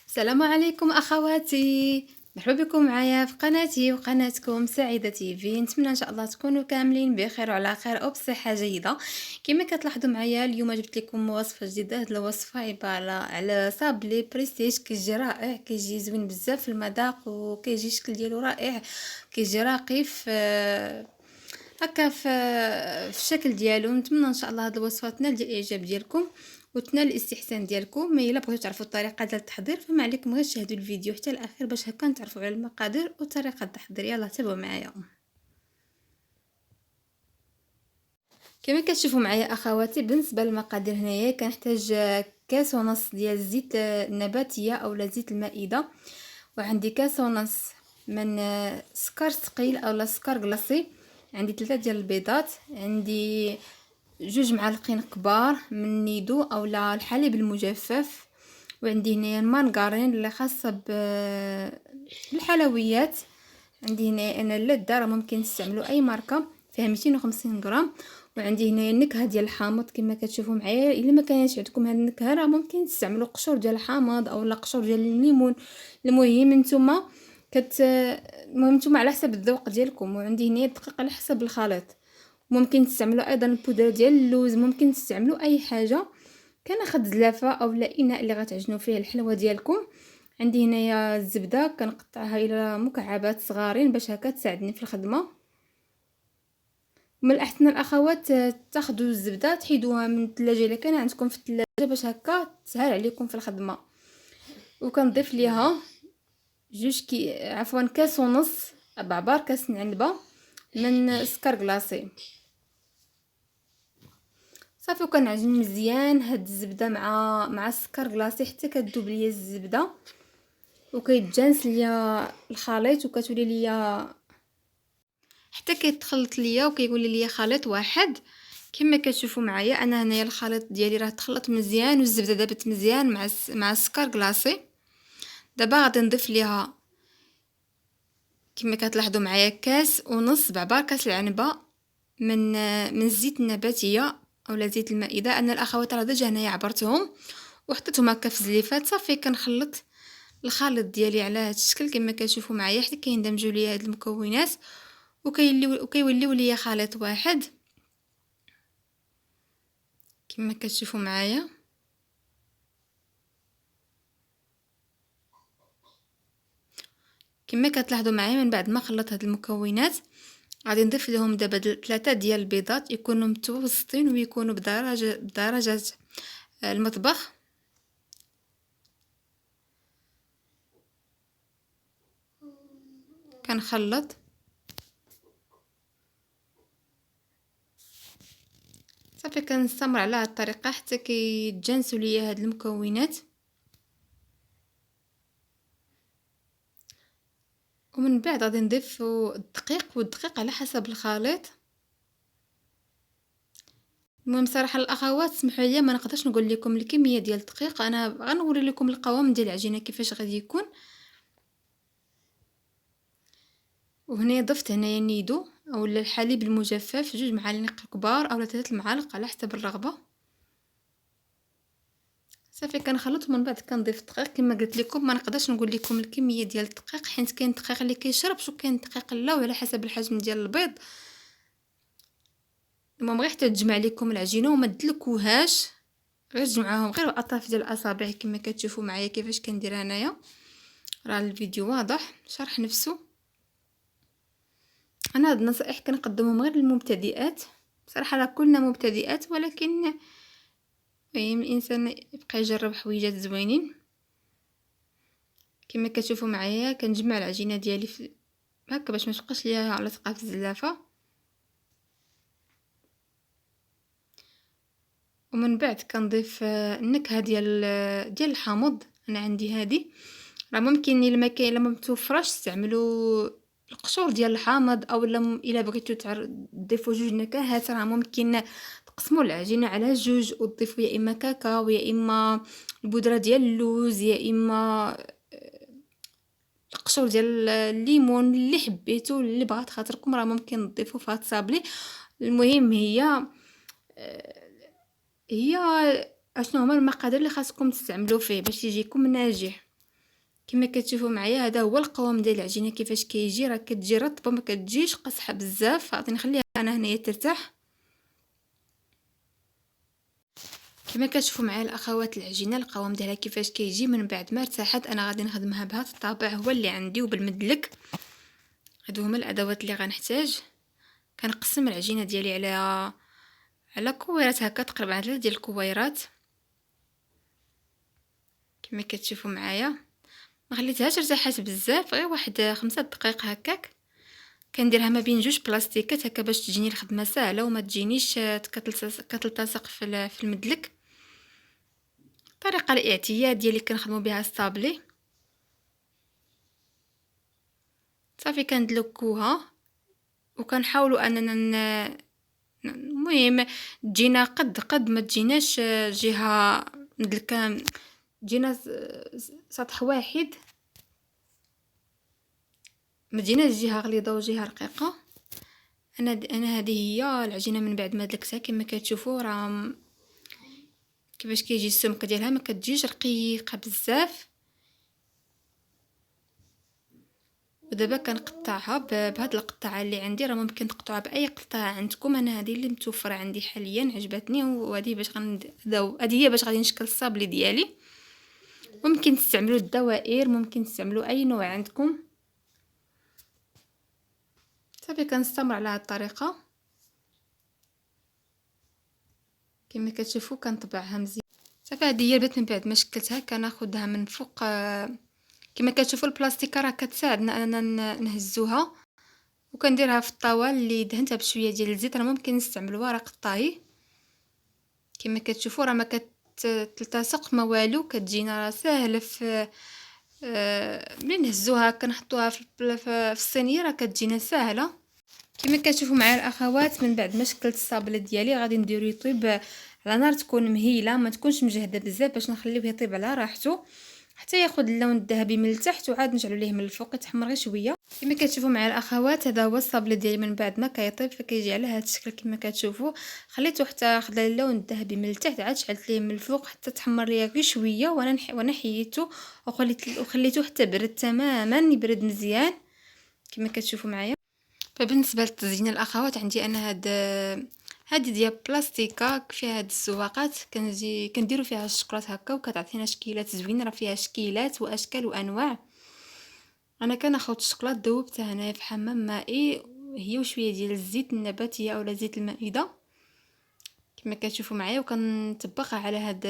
السلام عليكم اخواتي، مرحبا بكم معايا في قناتي وقناتكم سعيده تيفي. نتمنى ان شاء الله تكونوا كاملين بخير وعلى خير وبصحه جيده. كما كتلاحظوا معايا اليوم جبت لكم وصفه جديده. هاد الوصفه عباره على صابلي بريستيج، كيجي رائع، كيجي زوين بزاف في المذاق وكيجي الشكل ديالو رائع، كيجي راقي في هكا في الشكل ديالو. نتمنى ان شاء الله هاد الوصفه تنال ديال الاعجاب ديالكم وتنال الاستحسان ديالكم. ما الا بغيتو تعرفوا الطريقه ديال التحضير فما عليكم غير تشاهدوا الفيديو حتى الاخير باش هكا تعرفوا على المقادير وطريقه التحضير. يلا تابعوا معايا. كما كتشوفوا معايا اخواتي، بالنسبه للمقادير هنايا كنحتاج كاس ونص ديال الزيت النباتيه اولا زيت المائده، وعندي كاس ونص من سكر ثقيل اولا سكر كلاصي، عندي 3 ديال البيضات، عندي 2 معالقين كبار من النيدو اولا الحليب المجفف، وعندي هنايا المارغرين اللي خاصه بالحلويات. عندي هنا انا اللذة، راه ممكن تستعملوا اي ماركه، فيها 250 غرام. وعندي هنا النكهه ديال الحامض كما كتشوفوا معايا. الا ما كانش عندكم هاد النكهه راه ممكن تستعملوا قشور ديال الحامض اولا قشور ديال الليمون. المهم نتوما المهم نتوما على حسب الذوق ديالكم. وعندي هنا الدقيق على حسب الخليط. ممكن تستعملوا ايضا البودره ديال اللوز، ممكن تستعملوا اي حاجه. كناخذ زلافه اولا اناء اللي غتعجنوا فيه الحلوه ديالكم. عندي هنايا الزبده كنقطعها الى مكعبات صغارين باش هكا تساعدني في الخدمه. من الاحسن الاخوات تاخذوا الزبده تحيدوها من الثلاجه الا كان عندكم في الثلاجه باش هكا تسهل عليكم في الخدمه. وكنضيف ليها كاس ونص بعبار كاس عنبه من سكر كلاصي. صافي وكنعجن مزيان هاد الزبده مع السكر كلاصي حتى كتذوب ليا الزبده وكيتجانس ليا الخليط وكتولي ليا حتى كيتخلط ليا وكيولي ليا خليط واحد. كما كتشوفوا معايا انا هنايا الخليط ديالي راه تخلط مزيان والزبده دابت مزيان مع السكر كلاصي. دابا غادي نضيف ليها كما كتلاحظوا معايا كاس ونص بعبار كاس العنبه من الزيت النباتيه اولا زيت المائده. انا الاخوات راه ديجا هنايا عبرتهم وحطيتهم هكا في الزليفات. صافي كنخلط الخليط ديالي على هذا الشكل كما كتشوفوا معايا حتى كيندمجوا ليا هاد المكونات وكيوليو ليا خليط واحد كما كتشوفوا معايا. كما كتلاحظوا معايا من بعد ما خلطت هاد المكونات غادي نضيف لهم دابا 3 ديال البيضات يكونوا متوسطين ويكونوا بدرجه المطبخ. كنخلط صافي كنستمر على هاد الطريقه حتى كيتجانسوا ليا هاد المكونات. ومن بعد غادي نضيف الدقيق والدقيق على حسب الخليط. المهم صراحه الاخوات سمحوا لي ما نقدرش نقول لكم الكميه ديال الدقيق، انا غنوري لكم القوام ديال العجينه كيفاش غادي يكون. وهنا ضفت هنايا النيدو اولا الحليب المجفف 2 معالق كبار او 3 معالق على حسب الرغبه. صافي كنخلط ومن بعد كنضيف الدقيق. كما قلت لكم ما نقدرش نقول لكم الكميه ديال الدقيق حيت كاين الدقيق اللي كيشربش وكاين الدقيق لا، وعلى حسب الحجم ديال البيض. المهم غير حتى تجمع لكم العجينه وما تدلكوهاش، غير تجمعوهم غير الاطراف ديال الاصابع كما كتشوفوا معايا كيفاش كندير انايا. راه الفيديو واضح شرح نفسه. انا هاد النصائح كنقدمهم غير للمبتدئات. بصراحه راه كلنا مبتدئات ولكن المهم الانسان يبقى يجرب حويجات زوينين. كما كتشوفوا معايا كنجمع العجينه ديالي هكا باش ما تبقاش ليا لاصقه في الزلافه. ومن بعد كنضيف النكهه ديال الحامض. انا عندي هذه، راه ممكن الا ما كاين الا ما متوفراش استعملوا القشور ديال الحامض او الا بغيتو تضيفوا 2 نكهات راه ممكن تقسموا العجينه على 2 وتضيفوا يا اما كاكاو يا اما البودره ديال اللوز يا اما القشور ديال الليمون اللي حبيتو اللي بغات خاطركم راه ممكن تضيفوا فيها الصابلي. المهم هي اشنو هما المقادير اللي خاصكم تستعملوا فيه باش يجيكم ناجح. كما كتشوفوا معايا هذا هو القوام ديال العجينه كيفاش كيجي. راه كتجي رطبه ما كتجيش قاصحه بزاف. عطيني نخليها انا هنايا ترتاح. كما كتشوفوا معايا الاخوات العجينه القوام ديالها كيفاش كيجي من بعد ما ارتاحت. انا غادي نخدمها بهذا الطابع هو اللي عندي وبالمدلك. هادو هما الادوات اللي غنحتاج. كنقسم العجينه ديالي على كويرات هكا تقريبا على 3 ديال الكويرات كما كتشوفوا معايا. ما خليتهاش ارتاحات بزاف، غير واحد 5 دقائق هكاك. كنديرها ما بين 2 بلاستيكات هكا باش تجيني الخدمه سهله وما تجينيش كتلتصق في المدلك. الطريقه الاعتياديه اللي كنخدموا بها الصابلي. صافي كندلكوها وكنحاولوا اننا المهم تجينا قد ما تجيناش جهه مدلكه، تجينا سطح واحد، ما تجيناش جهه غليظه وجهه رقيقه. انا هذه هي العجينه من بعد ما دلكتها كما كتشوفوا راه كيفاش كيجي السمك ديالها، ما كتجيش رقيقه بزاف. ودابا كنقطعها بهاد القطعه اللي عندي. راه ممكن تقطعوها باي قطعه عندكم، انا هذه اللي متوفره عندي حاليا عجبتني، وهذه باش هذه هي باش غادي نشكل الصابلي ديالي. ممكن تستعملوا الدوائر، ممكن تستعملوا اي نوع عندكم. صافي كنستمر على هذه الطريقه كما كتشوفوا كنطبعها مزيان. صافي هذه هي البنات من بعد ما شكلتها كناخذها من فوق. كما كتشوفوا البلاستيكه راه كتساعدنا اننا نهزوها، وكنديرها في الطاوله اللي دهنتها بشويه ديال الزيت. راه ممكن نستعملوا ورق الطهي كما كتشوفوا راه ما كتلتصق ما والو، كتجينا راه ساهله في ملي نهزوها كنحطوها في الصينيه راه كتجينا ساهله. كما كتشوفوا معايا الاخوات من بعد ما شكلت الصابله ديالي غادي نديرو يطيب على نار تكون مهيله، ما تكونش مجهده بزاف باش نخليوه يطيب على راحته حتى ياخذ اللون الذهبي من التحت، وعاد نجعلو ليه من الفوق يتحمر غير شويه. كما كتشوفوا معايا الاخوات هذا هو الصابله ديالي من بعد ما كيطيب فكيجي على هذا الشكل كما كتشوفوا. خليته حتى خد اللون الذهبي من التحت، عاد شعلت ليه من الفوق حتى تحمر ليا غير شويه، وانا حييته وخليته حتى برد تماما، يبرد مزيان كما كتشوفوا معايا. فبالنسبه للتزيين الاخوات عندي انا هذه ديال بلاستيكه فيها هاد الزواقات كنديروا فيها الشكلاط هكا وكتعطينا شكيلات زوينه. راه فيها شكيلات واشكال وانواع. انا كناخذ الشكلاط ذوبتها هنايا في حمام مائي هي وشويه ديال الزيت النباتيه اولا زيت المائده كما كتشوفوا معايا، وكنطبقها على هاد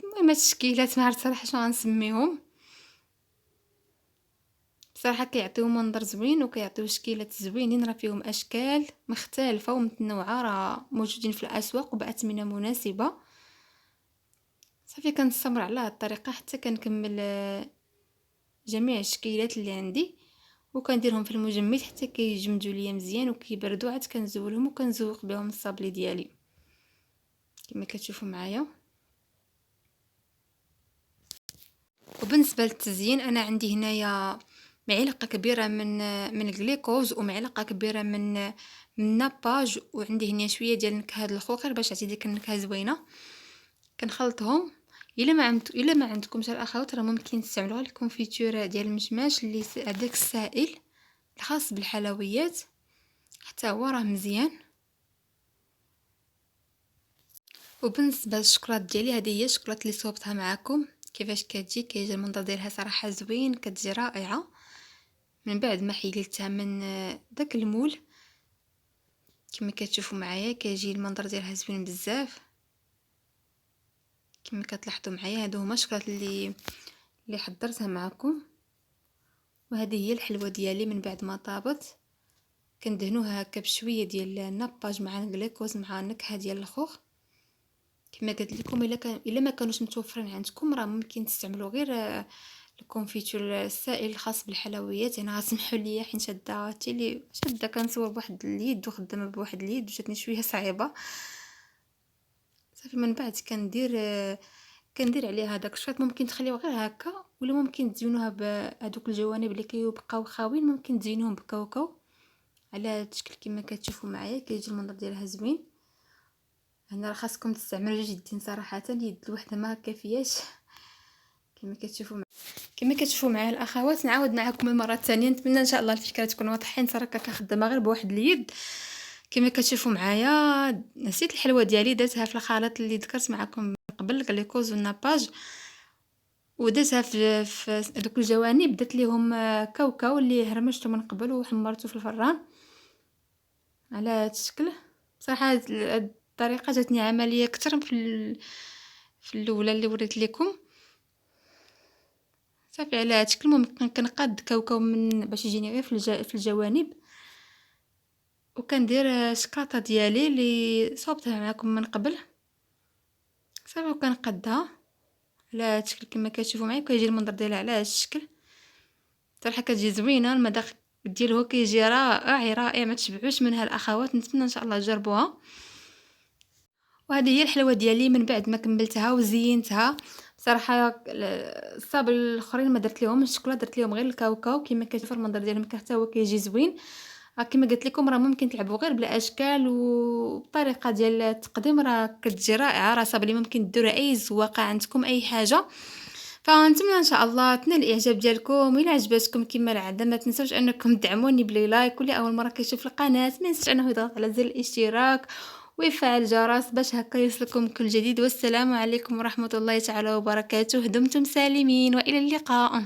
المهم الشكيلات. ما عرفت صراحه شنو غنسميهم، بصراحه كيعطيو منظر زوين وكيعطيو شكيلات زوينين. راه فيهم اشكال مختلفه ومتنوعه، راه موجودين في الاسواق وباثمنه مناسبه. صافي كنستمر على هذه الطريقه حتى كنكمل جميع الشكيلات اللي عندي، وكنديرهم في المجمد حتى كيجمدوا ليا مزيان وكيبردوا. عاد كنزولهم وكنزوق بهم الصابلي ديالي كما كتشوفوا معايا. وبالنسبه للتزيين انا عندي هنايا معلقه كبيره من الجليكوز ومعلقه كبيره من ناباج، وعندي هنا شويه ديال نكهه الخوخر باش تعطي ديك النكهه زوينه. كنخلطهم. الا ما عندكمش الاخوات راه ممكن تستعملوا غير الكونفيتور ديال المشماش اللي هذاك السائل الخاص بالحلويات حتى هو راه مزيان. وبالنسبه للشكلاط ديالي هذه هي الشكلاط اللي صوبتها معكم كيفاش كيجي المنظر ديالها صراحه زوين، كتجي رائعه. من بعد ما حيلتها من داك المول كما كتشوفوا معايا كيجي المنظر ديالها زوين بزاف كما كتلاحظوا معايا. هادو هما الشكلاط اللي حضرتها معكم. وهذه هي الحلوه ديالي من بعد ما طابت كندهنوها هكا بشويه ديال الناباج مع الجليكوز مع النكهه ديال الخوخ. كما قلت لكم الا ما كانوش متوفرين عندكم راه ممكن تستعملوا غير الكونفيتور السائل الخاص بالحلويات. انا غتسمحوا لي حين شاده كنصور بواحد اليد وخدامه بواحد اليد وجاتني شويه صعيبه. صافي من بعد كندير عليها داك الشوط. ممكن تخليوه غير هكا ولا ممكن تزينوها بهذوك الجوانب اللي كيبقاو خاويين، ممكن تزينوهم بكاوكاو على هذا الشكل كما كتشوفوا معايا كيجي المنظر ديالها زوين. هنا راه خاصكم تستعملوا جدين صراحه، يد الوحده ما كافياش. كما كتشوفوا معايا الاخوات، نعاود معكم المره الثانيه. نتمنى ان شاء الله الفكره تكون واضحه. نتا راكا كنخدمها غير بواحد اليد كما كتشوفوا معايا. نسيت الحلوه ديالي درتها في الخليط اللي ذكرت معكم قبل، الكليكوز والناباج، ودرتها في دوك الجوانب، درت ليهم كاوكاو اللي هرمشته من قبل وحمرته في الفران على هذا الشكل. صراحه هاد الطريقه جاتني عمليه اكثر في الاولى اللي وريت لكم. صافي على هذا الشكل. ممكن كنقاد كاوكاو من باش يجيني غير في الجوانب، وكندير شكلاطه ديالي اللي صوبتها معكم من قبل. صافي وكنقادها على هذا الشكل كما كتشوفوا معايا. كيجي المنظر ديالها على هذا الشكل. صراحه كتجي زوينه، المذاق ديالو كيجي رائع رائع، ما تشبعوش منها الاخوات. نتمنى ان شاء الله تجربوها. وهذه هي الحلوه ديالي من بعد ما كملتها وزينتها. صراحه الصاب الاخرين ما درت لهم الشوكولاته، درت لهم غير الكاوكاو. كما كتشوفوا المنظر ديالهم حتى هو كيجي زوين. كما قلت لكم راه ممكن تلعبوا غير بالاشكال وبطريقه ديال التقديم، راه كتجي رائعه. راه صاب اللي ممكن ديروا اي زواقه عندكم اي حاجه. فنتمنى ان شاء الله تنال الاعجاب ديالكم. الى عجبتكم كما العاده ما تنسوش انكم تدعموني بلي لايك، واللي اول مره كيشوف القناه ما ينساش انه يضغط على زر الاشتراك ويفعل الجرس باش هكا يوصلكم كل جديد. والسلام عليكم ورحمه الله تعالى وبركاته. دمتم سالمين والى اللقاء.